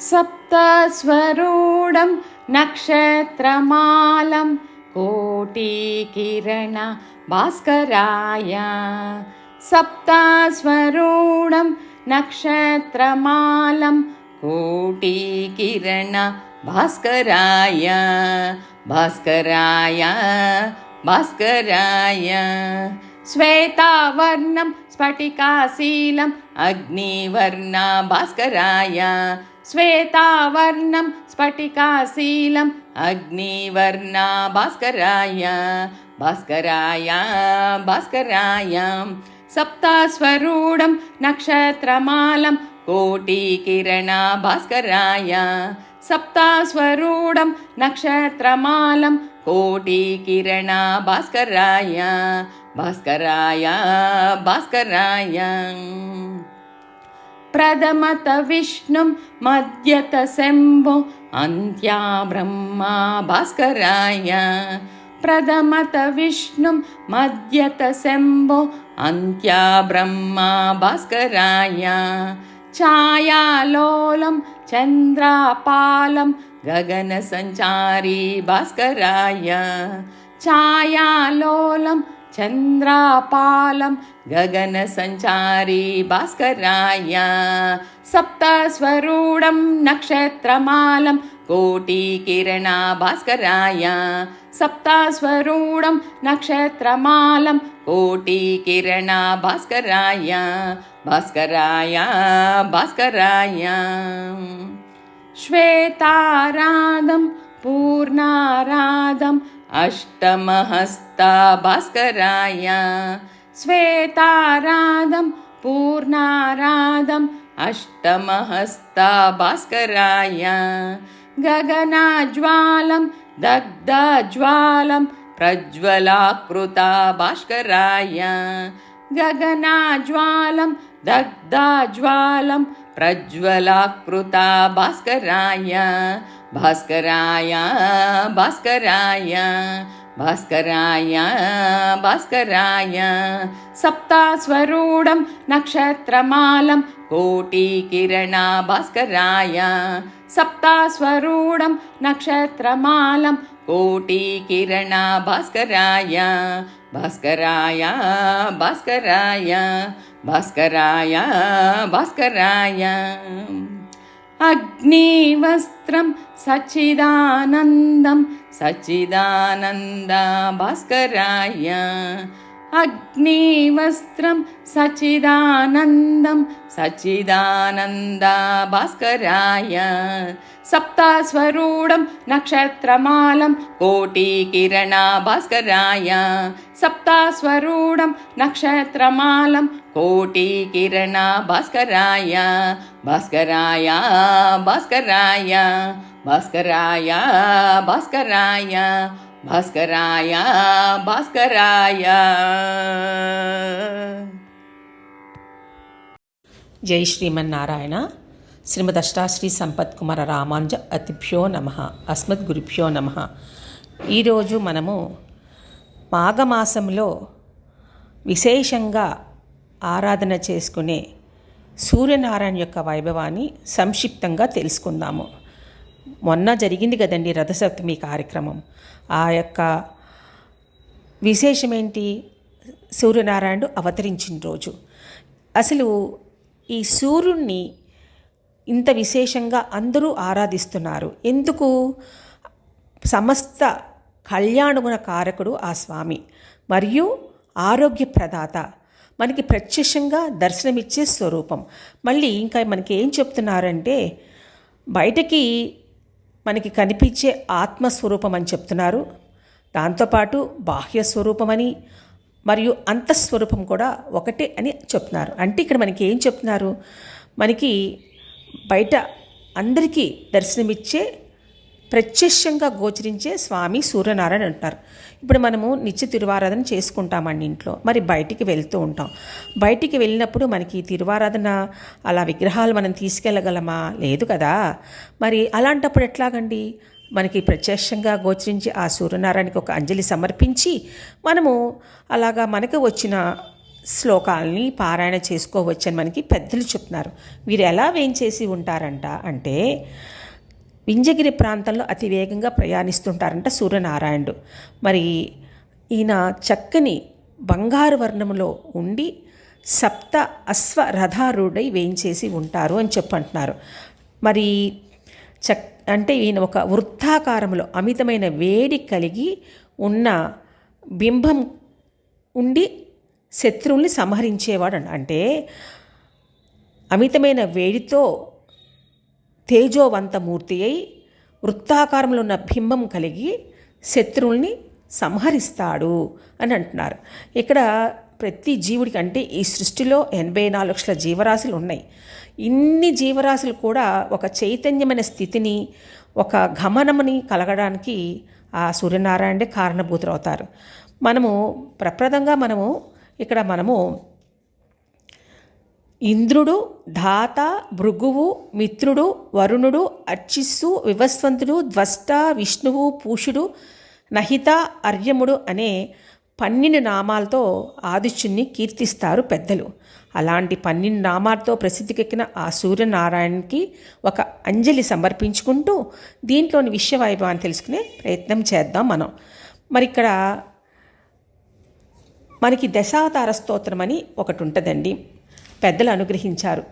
सप्तस्वरूढं नक्षत्रमालं कोटिकिरण भास्कराय। सप्तस्वरूढं नक्षत्रमालं कोटिकिरण भास्कराय भास्कराय भास्कराय। श्वेतावर्णं स्फटिकाशीलम् अग्निवर्णा भास्कराय। श्वेतावर्णं स्फटिकाशीलम् अग्निवर्णा भास्कराय भास्कराय भास्कराय। सप्तस्वरूढं नक्षत्रमालं कोटिकिरण भास्कराय। सप्तस्वरूढं नक्षत्रमालं कोटिकिरण भास्कराय भास्कराय भास्कराय। प्रथमत विष्णुं मध्यत शम्भो अन्त्या ब्रह्मा भास्कराय। प्रथमत विष्णुं मध्यत शम्भो अन्त्या ब्रह्मा भास्कराय। छायालोलं चन्द्रापालं गगनसञ्चारी भास्कराय। छायालोलं चन्द्रापालं गगनसञ्चारी भास्कराय। सप्तस्वरूढं नक्षत्रमालं कोटिकिरण भास्कराय। सप्तस्वरूढं नक्षत्रमालं कोटिकिरण भास्कराय भास्कराय भास्कराय। श्वेताराधं पूर्णाराधम् अष्टमहस्ता भास्कराय। श्वेताराधं पूर्णाराधम् अष्टमहस्ता भास्कराय। गगनज्वालं दग्धज्वालं प्रज्वलाकृता भास्कराय। गगनज्वालं दग्धज्वालं प्रज्वलाकृता भास्कराय भास्कराय भास्कराय भास्कराय भास्कराय। सप्तस्वरूढं नक्षत्रमालं कोटिकिरण भास्कराय। सप्तस्वरूढं नक्षत्रमालं कोटिकिरण भास्कराय भास्कराय भास्कराय भास्कराय भास्कराय। अग्निवस्त्रं सच्चिदानन्दं सच्चिदानन्द भास्कराय। अग्निवस्त्रं सच्चिदानन्दं सच्चिदानन्द भास्कराय। सप्तस्वरूढं नक्षत्रमालं कोटिकिरण भास्कराय। सप्तस्वरूढं नक्षत्रमालं कोटिकिरण भास्कराय भास्कराय भास्कराय भास्कराय भास्कराय भास्कराय भास्कराय। జై శ్రీమన్నారాయణ. శ్రీమద్ అష్టాశ్రీ సంపత్ కుమార రామానుజ అతిభ్యో నమః. అస్మద్గురుభ్యో నమః. ఈరోజు మనము మాఘమాసంలో విశేషంగా ఆరాధన చేసుకునే సూర్యనారాయణ యొక్క వైభవాన్ని సంక్షిప్తంగా తెలుసుకుందాము. మొన్న జరిగింది కదండి రథసప్తమి కార్యక్రమం. ఆ యొక్క విశేషమేంటి? సూర్యనారాయణుడు అవతరించిన రోజు. అసలు ఈ సూర్యుడిని ఇంత విశేషంగా అందరూ ఆరాధిస్తున్నారు. ఎందుకు? సమస్త కళ్యాణగుణ కారకుడు ఆ స్వామి, మరియు ఆరోగ్య ప్రదాత, మనకి ప్రత్యక్షంగా దర్శనమిచ్చే స్వరూపం. మళ్ళీ ఇంకా మనకి ఏం చెప్తున్నారంటే, బయటకి మనకి కనిపించే ఆత్మస్వరూపం అని చెప్తున్నారు. దాంతోపాటు బాహ్య స్వరూపమని మరియు అంతఃస్వరూపం కూడా ఒకటే అని చెప్తున్నారు. అంటే ఇక్కడ మనకి ఏం చెప్తున్నారు? మనకి బయట అందరికీ దర్శనమిచ్చే ప్రత్యక్షంగా గోచరించే స్వామి సూర్యనారాయణ అంటారు. ఇప్పుడు మనము నిత్య తిరువారాధన చేసుకుంటామండి ఇంట్లో. మరి బయటికి వెళ్తూ ఉంటాం. బయటికి వెళ్ళినప్పుడు మనకి తిరువారాధన అలా విగ్రహాలు మనం తీసుకెళ్ళగలమా? లేదు కదా. మరి అలాంటప్పుడు ఎట్లాగండి? మనకి ప్రత్యక్షంగా గోచరించి ఆ సూర్యనారాయణకి ఒక అంజలి సమర్పించి మనము అలాగా మనకు వచ్చిన శ్లోకాలని పారాయణ చేసుకోవచ్చని మనకి పెద్దలు చెప్తున్నారు. వీరు ఎలా వేయించేసి ఉంటారంట అంటే వింజగిరి ప్రాంతంలో అతి వేగంగా ప్రయాణిస్తుంటారంట సూర్యనారాయణుడు. మరి ఈయన చక్కని బంగారు వర్ణములో ఉండి సప్త అశ్వరథారూఢై వేయించేసి ఉంటారు అని చెప్పంటున్నారు. మరి అంటే ఈయన ఒక వృత్తాకారంలో అమితమైన వేడి కలిగి ఉన్న బింబం ఉండి శత్రువుల్ని సంహరించేవాడు. అంటే అమితమైన వేడితో తేజోవంతమూర్తి అయి వృత్తాకారంలో ఉన్న బింబం కలిగి శత్రువుల్ని సంహరిస్తాడు అని అంటున్నారు. ఇక్కడ ప్రతి జీవుడికి అంటే ఈ సృష్టిలో 84 లక్షల జీవరాశులు ఉన్నాయి. ఇన్ని జీవరాశులు కూడా ఒక చైతన్యమైన స్థితిని, ఒక గమనముని కలగడానికి ఆ సూర్యనారాయణుడే కారణభూతులు అవుతారు. మనము ప్రప్రదంగా మనము ఇంద్రుడు, ధాత, భృగువు, మిత్రుడు, వరుణుడు, అర్చిస్సు, వివస్వంతుడు, ద్వష్ట, విష్ణువు, పూషుడు, నహిత, అర్యముడు అనే 12 నామాలతో ఆదిత్యుణ్ణి కీర్తిస్తారు పెద్దలు. అలాంటి 12 నామాలతో ప్రసిద్ధికెక్కిన ఆ సూర్యనారాయణకి ఒక అంజలి సమర్పించుకుంటూ దీంట్లోని విషయ వైభవాన్ని తెలుసుకునే ప్రయత్నం చేద్దాం మనం. మరి ఇక్కడ మనకి దశావతార స్తోత్రం అని ఒకటి ఉంటుందండి, పెద్దలు అనుగ్రహించారు.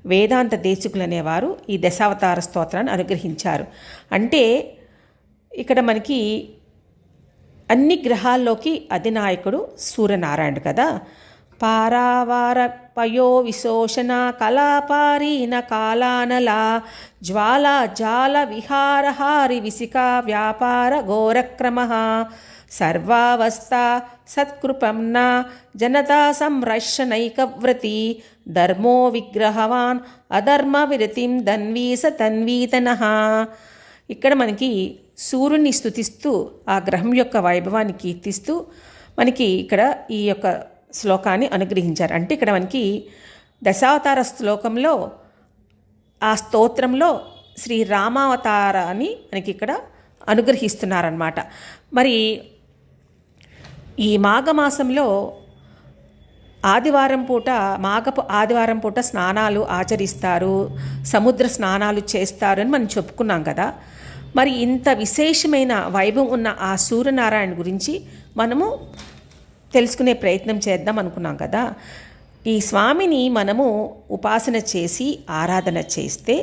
వేదాంత దేశికులు అనేవారు ఈ దశావతార స్తోత్రాన్ని అనుగ్రహించారు. అంటే ఇక్కడ మనకి అన్ని గ్రహాల్లోకి అధినాయకుడు సూర్యనారాయణుడు కదా. పారావార పయో విశోషణ కళాపారీన కాలానల జ్వాల జాల విహారహారి విసికా వ్యాపార ఘోరక్రమ సర్వావస్థ సత్కృపంన జనతా సంరక్షణైకవ్రతి ధర్మో విగ్రహవాన్ అధర్మ విరతిం ధన్వీస తన్వీతనః. ఇక్కడ మనకి సూర్యుని స్తుతిస్తూ ఆ గ్రహం యొక్క వైభవాన్ని కీర్తిస్తూ మనకి ఇక్కడ ఈ యొక్క శ్లోకాన్ని అనుగ్రహించారు. అంటే ఇక్కడ మనకి దశావతార శ్లోకంలో ఆ స్తోత్రంలో శ్రీ రామావతారాన్ని మనకి ఇక్కడ అనుగ్రహిస్తున్నారన్నమాట. మరి ఈ మాఘమాసంలో మాఘపు ఆదివారం పూట స్నానాలు ఆచరిస్తారు, సముద్ర స్నానాలు చేస్తారు అని మనం చెప్పుకున్నాం కదా. మరి ఇంత విశేషమైన వైభవం ఉన్న ఆ సూర్యనారాయణ గురించి మనము తెలుసుకునే ప్రయత్నం చేద్దాం అనుకున్నాం కదా. ఈ స్వామిని మనము ఉపాసన చేసి ఆరాధన చేస్తే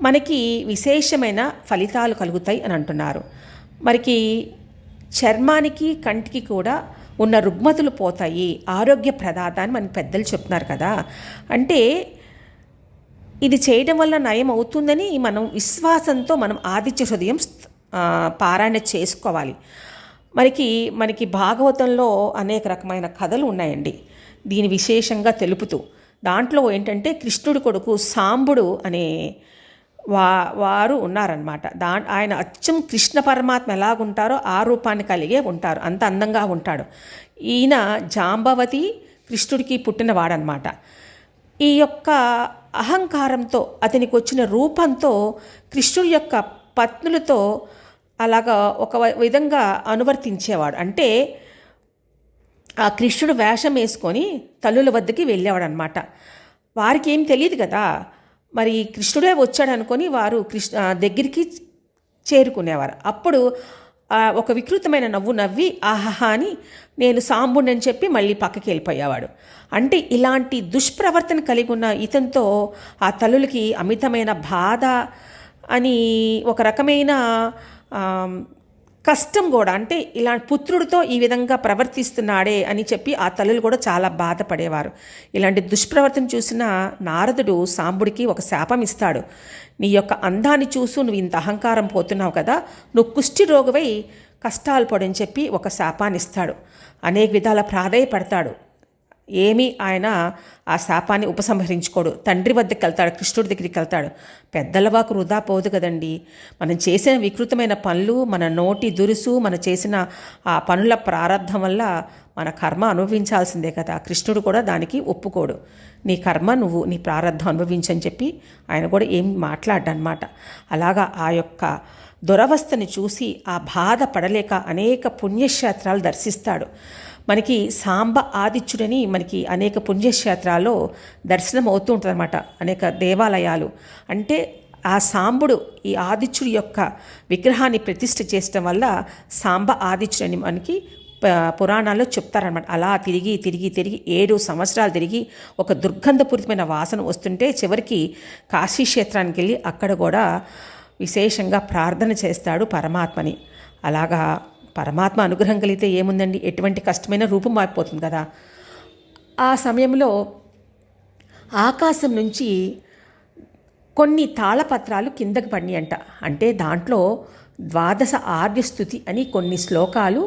మనకి విశేషమైన ఫలితాలు కలుగుతాయి అని అంటున్నారు. మరికి చర్మానికి కంటికి కూడా ఉన్న రుగ్మతులు పోతాయి, ఆరోగ్య ప్రదాతాన్ని మన పెద్దలు చెప్తున్నారు కదా. అంటే ఇది చేయడం వల్ల నయం అవుతుందని మనం విశ్వాసంతో మనం ఆదిత్య హృదయం పారాయణ చేసుకోవాలి. మనకి భాగవతంలో అనేక రకమైన కథలు ఉన్నాయండి దీని విశేషంగా తెలుపుతూ. దాంట్లో ఏంటంటే కృష్ణుడి కొడుకు సాంబుడు అనే వారు ఉన్నారనమాట. ఆయన అచ్చం కృష్ణ పరమాత్మ ఎలాగుంటారో ఆ రూపాన్ని కలిగే ఉంటారు, అంత అందంగా ఉంటాడు. ఈయన జాంబవతి కృష్ణుడికి పుట్టినవాడనమాట. ఈ యొక్క అహంకారంతో అతనికి వచ్చిన రూపంతో కృష్ణుడి యొక్క పత్నులతో అలాగా ఒక విధంగా అనువర్తించేవాడు. అంటే ఆ కృష్ణుడు వేషం వేసుకొని తల్లుల వద్దకి వెళ్ళేవాడు అనమాట. వారికి ఏం తెలియదు కదా, మరి కృష్ణుడే వచ్చాడు అనుకొని వారు దగ్గరికి చేరుకునేవారు. అప్పుడు ఒక వికృతమైన నవ్వు నవ్వి ఆహాహా అని నేను సాంబుని అని చెప్పి మళ్ళీ పక్కకి వెళ్ళిపోయేవాడు. అంటే ఇలాంటి దుష్ప్రవర్తన కలిగి ఉన్న ఇతనితో ఆ తల్లులకి అమితమైన బాధ అని ఒక రకమైన కష్టం కూడా. అంటే ఇలా పుత్రుడితో ఈ విధంగా ప్రవర్తిస్తున్నాడే అని చెప్పి ఆ తల్లులు కూడా చాలా బాధపడేవారు. ఇలాంటి దుష్ప్రవర్తన చూసిన నారదుడు సాంబుడికి ఒక శాపం ఇస్తాడు. నీ యొక్క అందాన్ని చూసు నువ్వు ఇంత అహంకారం పోతున్నావు కదా, నువ్వు కుష్టి రోగవై కష్టాలు పడని చెప్పి ఒక శాపాన్ని ఇస్తాడు. అనేక విధాల ప్రాధేయపడతాడు. ఏమీ ఆయన ఆ శాపాన్ని ఉపసంహరించుకోడు. తండ్రి వద్దకు వెళ్తాడు, కృష్ణుడి దగ్గరికి వెళ్తాడు. పెద్దల వాకు వృధా పోదు కదండి. మనం చేసిన వికృతమైన పనులు, మన నోటి దురుసు, మనం చేసిన ఆ పనుల ప్రారంధం వల్ల మన కర్మ అనుభవించాల్సిందే కదా. కృష్ణుడు కూడా దానికి ఒప్పుకోడు. నీ కర్మ నువ్వు నీ ప్రారంధం అనుభవించని చెప్పి ఆయన కూడా ఏం మాట్లాడనమాట. అలాగా ఆ యొక్క దురవస్థని చూసి ఆ బాధ పడలేక అనేక పుణ్యక్షేత్రాలు దర్శిస్తాడు. మనకి సాంబ ఆదిత్యుడని మనకి అనేక పుణ్యక్షేత్రాల్లో దర్శనం అవుతూ ఉంటుందన్నమాట, అనేక దేవాలయాలు. అంటే ఆ సాంబుడు ఈ ఆదిత్యుడి యొక్క విగ్రహాన్ని ప్రతిష్ఠ చేయడం వల్ల సాంబ ఆదిత్యుడని మనకి పురాణాల్లో చెప్తారనమాట. అలా తిరిగి తిరిగి తిరిగి 7 సంవత్సరాలు తిరిగి ఒక దుర్గంధపూరితమైన వాసన వస్తుంటే చివరికి కాశీ క్షేత్రానికి వెళ్ళి అక్కడ కూడా విశేషంగా ప్రార్థన చేస్తాడు పరమాత్మని. అలాగా పరమాత్మ అనుగ్రహం కలిగితే ఏముందండి, ఎటువంటి కష్టమైన రూపం మారిపోతుంది కదా. ఆ సమయంలో ఆకాశం నుంచి కొన్ని తాళపత్రాలు కిందకి పడినాయంట. అంటే దాంట్లో 12 ఆర్యస్తుతి అని కొన్ని శ్లోకాలు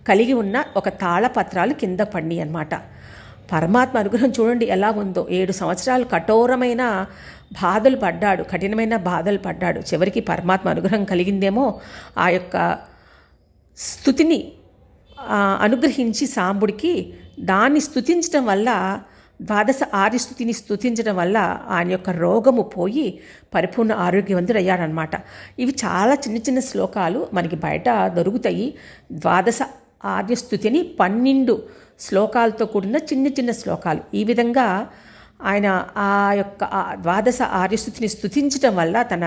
కలిగి ఉన్న ఒక తాళపత్రాలు కింద పడినాయి అన్నమాట. పరమాత్మ అనుగ్రహం చూడండి ఎలా ఉందో. 7 సంవత్సరాలు కఠోరమైన బాధలు పడ్డాడు, కఠినమైన బాధలు పడ్డాడు. చివరికి పరమాత్మ అనుగ్రహం కలిగిందేమో ఆ యొక్క స్తుతిని అనుగ్రహించి సాంబుడికి దాన్ని స్తుతించడం వల్ల 12 ఆర్యస్తుతిని స్తుతించడం వల్ల ఆయన యొక్క రోగము పోయి పరిపూర్ణ ఆరోగ్యవంతుడయ్యాడనమాట. ఇవి చాలా చిన్న చిన్న శ్లోకాలు మనకి బయట దొరుకుతాయి. 12 ఆర్యస్తుతి అని 12 శ్లోకాలతో కూడిన చిన్న చిన్న శ్లోకాలు. ఈ విధంగా ఆయన ఆ యొక్క 12 ఆర్యస్తుతిని స్తుతించడం వల్ల తన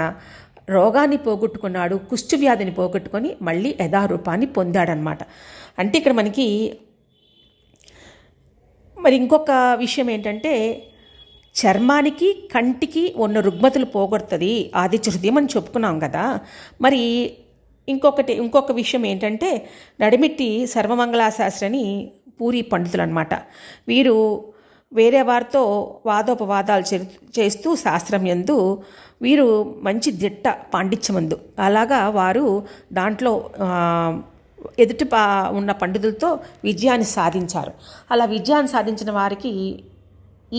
రోగాన్ని పోగొట్టుకున్నాడు, కుష్ఠవ్యాధిని పోగొట్టుకొని మళ్ళీ యథారూపాన్ని పొందాడనమాట. అంటే ఇక్కడ మనకి మరి ఇంకొక విషయం ఏంటంటే చర్మానికి కంటికి ఉన్న రుగ్మతలు పోగొడుతుంది ఆదిత్య హృదయం అని చెప్పుకున్నాం కదా. మరి ఇంకొక విషయం ఏంటంటే నడిమిట్టి సర్వమంగళాశాస్త్రని పూరి పండితులు అనమాట. వీరు వేరే వారితో వాదోపవాదాలు చేస్తూ శాస్త్రం యందు వీరు మంచి దిట్ట పాండిత్యమందు. అలాగా వారు దాంట్లో ఎదుటి ఉన్న పండితులతో విజయాన్ని సాధించారు. అలా విజయాన్ని సాధించిన వారికి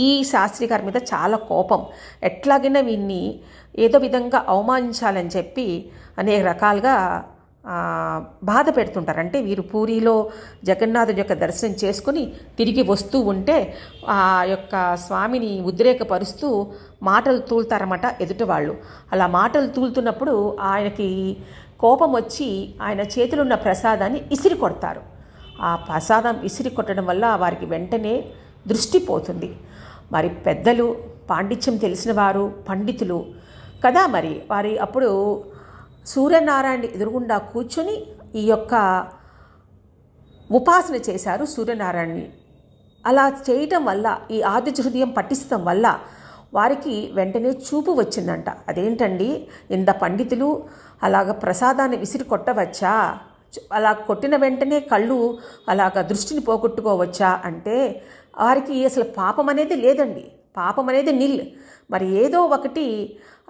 ఈ శాస్త్రి గారి మీద చాలా కోపం. ఎట్లాగైనా వీన్ని ఏదో విధంగా అవమానించాలని చెప్పి అనేక రకాలుగా బాధ పెడుతుంటారు. అంటే వీరు పూరిలో జగన్నాథుడి యొక్క దర్శనం చేసుకుని తిరిగి వస్తూ ఉంటే ఆ యొక్క స్వామిని ఉద్రేకపరుస్తూ మాటలు తూలుతారన్నమాట ఎదుటి వాళ్ళు. అలా మాటలు తూలుతున్నప్పుడు ఆయనకి కోపం వచ్చి ఆయన చేతిలో ఉన్న ప్రసాదాన్ని ఇసిరి కొడతారు. ఆ ప్రసాదం ఇసిరి కొట్టడం వల్ల వారికి వెంటనే దృష్టి పోతుంది. మరి పెద్దలు, పాండిత్యం తెలిసిన వారు, పండితులు కదా, మరి వారి అప్పుడు సూర్యనారాయణ ఎదురుగుండా కూర్చొని ఈ యొక్క ఉపాసన చేశారు సూర్యనారాయణని. అలా చేయటం వల్ల ఈ ఆదిత్య హృదయం పఠించడం వల్ల వారికి వెంటనే చూపు వచ్చిందంట. అదేంటండి, ఇంత పండితులు అలాగ ప్రసాదాన్ని విసిరి కొట్టవచ్చా, అలా కొట్టిన వెంటనే కళ్ళు అలాగ దృష్టిని పోగొట్టుకోవచ్చా అంటే వారికి అసలు పాపం అనేది లేదండి, పాపం అనేది నిల్. మరి ఏదో ఒకటి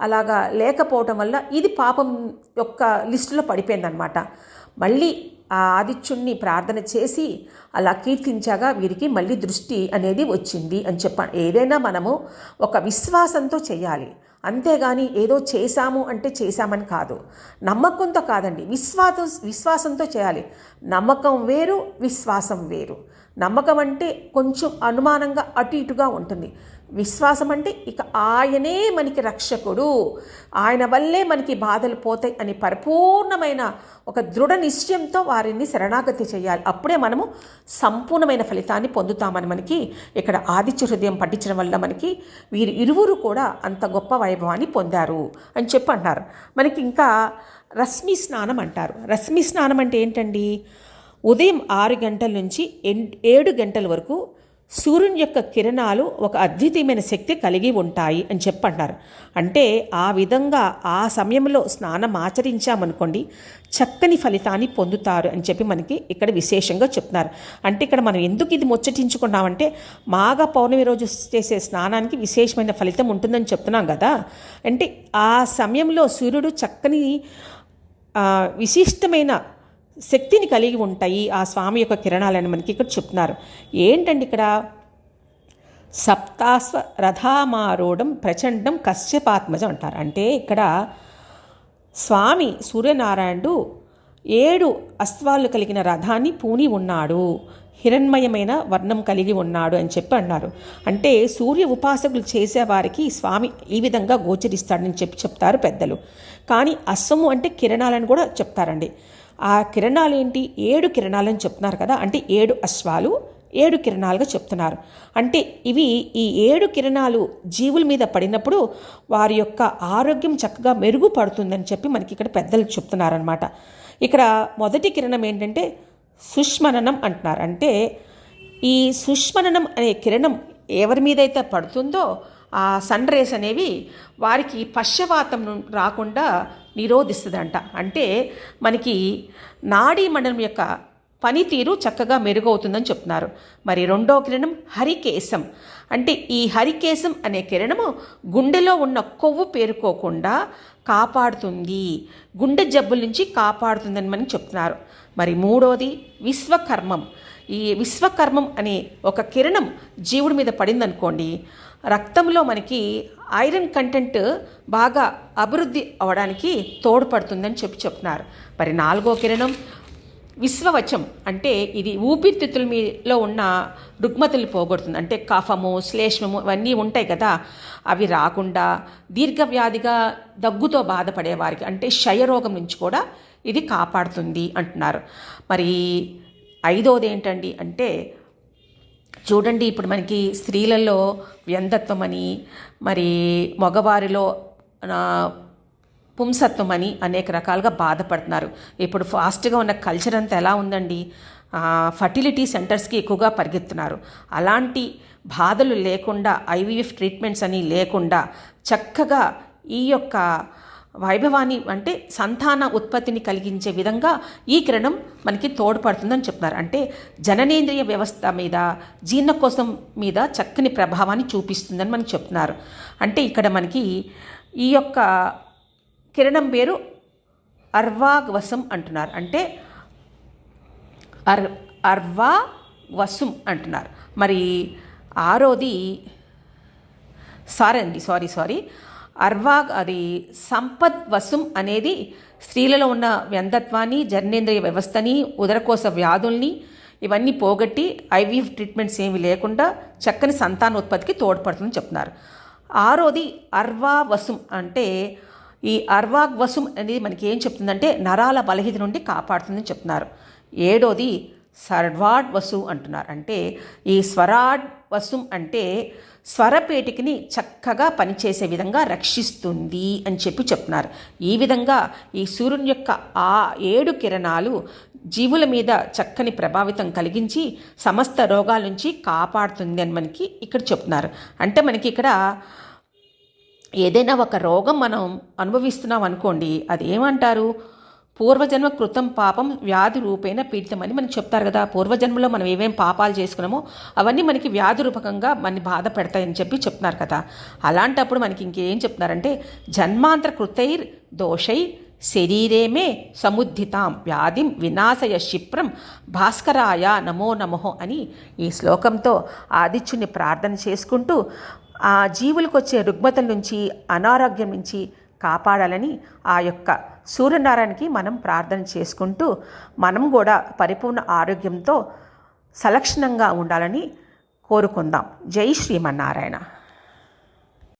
అలాగా లేకపోవటం వల్ల ఇది పాపం యొక్క లిస్టులో పడిపోయిందనమాట. మళ్ళీ ఆ ఆదిత్యుణ్ణి ప్రార్థన చేసి అలా కీర్తించగా వీరికి మళ్ళీ దృష్టి అనేది వచ్చింది అని చెప్పాను. ఏదైనా మనము ఒక విశ్వాసంతో చేయాలి, అంతేగాని ఏదో చేశాము అంటే చేశామని కాదు. నమ్మకంతో కాదండి, విశ్వాసంతో చేయాలి. నమ్మకం వేరు, విశ్వాసం వేరు. నమ్మకం అంటే కొంచెం అనుమానంగా అటు ఇటుగా ఉంటుంది. విశ్వాసం అంటే ఇక ఆయనే మనకి రక్షకుడు, ఆయన వల్లే మనకి బాధలు పోతాయి అని పరిపూర్ణమైన ఒక దృఢ నిశ్చయంతో వారిని శరణాగతి చేయాలి. అప్పుడే మనము సంపూర్ణమైన ఫలితాన్ని పొందుతామని మనకి ఇక్కడ ఆదిత్య హృదయం పఠించడం వల్ల మనకి వీరు ఇరువురు కూడా అంత గొప్ప వైభవాన్ని పొందారు అని చెప్పి అంటారు. మనకి ఇంకా రశ్మి స్నానం అంటారు. రశ్మి స్నానం అంటే ఏంటండి, ఉదయం 6 గంటల నుంచి 7 గంటల వరకు సూర్యుని యొక్క కిరణాలు ఒక అద్వితీయమైన శక్తి కలిగి ఉంటాయి అని చెప్పంటారు. అంటే ఆ విధంగా ఆ సమయంలో స్నానం ఆచరించామనుకోండి చక్కని ఫలితాన్ని పొందుతారు అని చెప్పి మనకి ఇక్కడ విశేషంగా చెప్తున్నారు. అంటే ఇక్కడ మనం ఎందుకు ఇది ముచ్చటించుకున్నామంటే మాఘ పౌర్ణమి రోజు చేసే స్నానానికి విశేషమైన ఫలితం ఉంటుందని చెప్తున్నాం కదా. అంటే ఆ సమయంలో సూర్యుడు చక్కని విశిష్టమైన శక్తిని కలిగి ఉంటాయి ఆ స్వామి యొక్క కిరణాలని మనకి ఇక్కడ చెప్తున్నారు. ఏంటండి ఇక్కడ సప్తాస్వ రథామారూఢం ప్రచండం కశ్యపాత్మజం అంటారు. అంటే ఇక్కడ స్వామి సూర్యనారాయణుడు 7 అశ్వాలు కలిగిన రథాన్ని పూని ఉన్నాడు, హిరణ్మయమైన వర్ణం కలిగి ఉన్నాడు అని చెప్పి అన్నారు. అంటే సూర్య ఉపాసకులు చేసేవారికి స్వామి ఈ విధంగా గోచరిస్తాడని చెప్తారు పెద్దలు. కానీ అశ్వము అంటే కిరణాలను కూడా చెప్తారండి. ఆ కిరణాలు ఏంటి? 7 కిరణాలని చెప్తున్నారు కదా, అంటే 7 అశ్వాలు 7 కిరణాలుగా చెప్తున్నారు. అంటే ఈ 7 కిరణాలు జీవుల మీద పడినప్పుడు వారి యొక్క ఆరోగ్యం చక్కగా మెరుగుపడుతుందని చెప్పి మనకి ఇక్కడ పెద్దలు చెప్తున్నారనమాట. ఇక్కడ మొదటి కిరణం ఏంటంటే సుష్మననం అంటున్నారు. అంటే ఈ సుష్మననం అనే కిరణం ఎవరి మీద అయితే పడుతుందో ఆ సన్ రేస్ అనేవి వారికి పశ్చవాతం రాకుండా నిరోధిస్తుందంట. అంటే మనకి నాడీ మండలం యొక్క పనితీరు చక్కగా మెరుగవుతుందని చెప్తున్నారు. మరి రెండో కిరణం హరికేశం. అంటే ఈ హరికేశం అనే కిరణము గుండెలో ఉన్న కొవ్వు పేరుకోకుండా కాపాడుతుంది, గుండె జబ్బుల నుంచి కాపాడుతుందని మనం చెప్తున్నారు. మరి మూడోది విశ్వకర్మం. ఈ విశ్వకర్మం అనే ఒక కిరణం జీవుడి మీద పడిందనుకోండి, రక్తంలో మనకి ఐరన్ కంటెంట్ బాగా అభివృద్ధి అవడానికి తోడ్పడుతుందని చెప్తున్నారు. మరి నాలుగో కిరణం విశ్వవచం. అంటే ఇది ఊపిరితిత్తుల మీలో ఉన్న రుగ్మతలు పోగొడుతుంది. అంటే కఫము, శ్లేష్మము ఇవన్నీ ఉంటాయి కదా, అవి రాకుండా దీర్ఘవ్యాధిగా దగ్గుతో బాధపడే వారికి అంటే క్షయరోగం నుంచి కూడా ఇది కాపాడుతుంది అంటున్నారు. మరి ఐదోది ఏంటండి అంటే చూడండి, ఇప్పుడు మనకి స్త్రీలలో వ్యంధత్వం అని, మరి మగవారిలో పుంసత్వం అని అనేక రకాలుగా బాధపడుతున్నారు. ఇప్పుడు ఫాస్ట్గా ఉన్న కల్చర్ అంతా ఎలా ఉందండి, ఫర్టిలిటీ సెంటర్స్కి ఎక్కువగా పరిగెత్తున్నారు. అలాంటి బాధలు లేకుండా, ఐవీఎఫ్ ట్రీట్మెంట్స్ అని లేకుండా చక్కగా ఈ యొక్క వైభవాన్ని అంటే సంతాన ఉత్పత్తిని కలిగించే విధంగా ఈ కిరణం మనకి తోడ్పడుతుందని చెప్తున్నారు. అంటే జననేంద్రియ వ్యవస్థ మీద, జీర్ణకోశం మీద చక్కని ప్రభావాన్ని చూపిస్తుందని మనకి చెప్తున్నారు. అంటే ఇక్కడ మనకి ఈ యొక్క కిరణం పేరు అర్వాగ్వసం అంటున్నారు. అంటే అర్వాగ్వసం అంటున్నారు. మరి ఆరోది అది సంపద్వసం అనేది స్త్రీలలో ఉన్న వ్యంధత్వాన్ని, జననేంద్రియ వ్యవస్థని, ఉదరకోశ వ్యాధుల్ని ఇవన్నీ పోగొట్టి ఐవీఎఫ్ ట్రీట్మెంట్స్ ఏమి లేకుండా చక్కని సంతానోత్పత్తికి తోడ్పడుతుందని చెప్తున్నారు. ఆరోది అర్వావసం. అంటే ఈ అర్వాగ్వసం అనేది మనకి ఏం చెప్తుందంటే నరాల బలహీనత నుండి కాపాడుతుందని చెప్తున్నారు. ఏడోది స్వరాడ్ వసు అంటున్నారు. అంటే ఈ స్వరాడ్ వసం అంటే స్వరపేటికని చక్కగా పనిచేసే విధంగా రక్షిస్తుంది అని చెప్తున్నారు. ఈ విధంగా ఈ సూర్యుని యొక్క ఆ 7 కిరణాలు జీవుల మీద చక్కని ప్రభావితం కలిగించి సమస్త రోగాల నుంచి కాపాడుతుంది అని మనకి ఇక్కడ చెప్తున్నారు. అంటే మనకి ఇక్కడ ఏదైనా ఒక రోగం మనం అనుభవిస్తున్నాం అనుకోండి, అది ఏమంటారు, పూర్వజన్మ కృతం పాపం వ్యాధి రూపేణ పీడితమని మనకి చెప్తారు కదా. పూర్వజన్మలో మనం ఏమేం పాపాలు చేసుకున్నామో అవన్నీ మనకి వ్యాధి రూపకంగా మనని బాధ పెడతాయని చెప్తున్నారు కదా. అలాంటప్పుడు మనకి ఇంకేం చెప్తున్నారంటే జన్మాంతర కృతైర్ దోషై శరీరేమే సముద్ధితాం వ్యాధిం వినాశయ క్షిప్రం భాస్కరాయ నమో నమో అని ఈ శ్లోకంతో ఆదిత్యుని ప్రార్థన చేసుకుంటూ ఆ జీవులకు వచ్చే రుగ్మతల నుంచి, అనారోగ్యం నుంచి కాపాడాలని ఆ యొక్క సూర్యనారాయణకి మనం ప్రార్థన చేసుకుంటూ మనం కూడా పరిపూర్ణ ఆరోగ్యంతో సలక్షణంగా ఉండాలని కోరుకుందాం. జై శ్రీమన్నారాయణ.